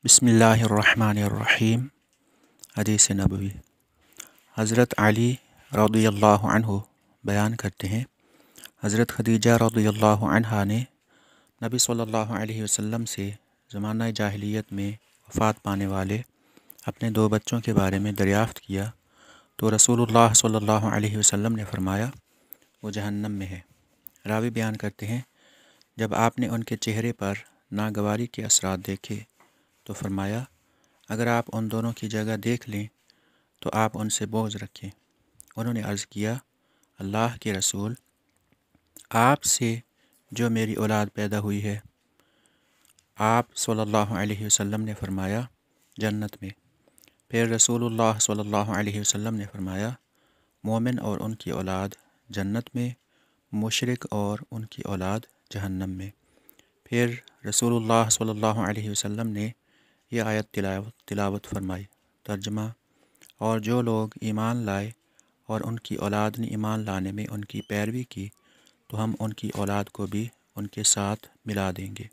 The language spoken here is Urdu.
بسم اللہ الرحمن الرحیم۔ حدیث نبوی۔ حضرت علی رضی اللہ عنہ بیان کرتے ہیں، حضرت خدیجہ رضی اللہ عنہا نے نبی صلی اللہ علیہ وسلم سے زمانہ جاہلیت میں وفات پانے والے اپنے 2 بچوں کے بارے میں دریافت کیا تو رسول اللہ صلی اللہ علیہ وسلم نے فرمایا وہ جہنم میں ہے۔ راوی بیان کرتے ہیں، جب آپ نے ان کے چہرے پر ناگواری کے اثرات دیکھے تو فرمایا اگر آپ ان دونوں کی جگہ دیکھ لیں تو آپ ان سے بغض رکھیں۔ انہوں نے عرض کیا اللہ کے رسول، آپ سے جو میری اولاد پیدا ہوئی ہے، آپ صلی اللہ علیہ وسلم نے فرمایا جنت میں۔ پھر رسول اللہ صلی اللہ علیہ وسلم نے فرمایا مومن اور ان کی اولاد جنت میں، مشرک اور ان کی اولاد جہنم میں۔ پھر رسول اللہ صلی اللہ علیہ وسلم نے یہ آیت تلاوت فرمائی۔ ترجمہ: اور جو لوگ ایمان لائے اور ان کی اولاد نے ایمان لانے میں ان کی پیروی کی تو ہم ان کی اولاد کو بھی ان کے ساتھ ملا دیں گے۔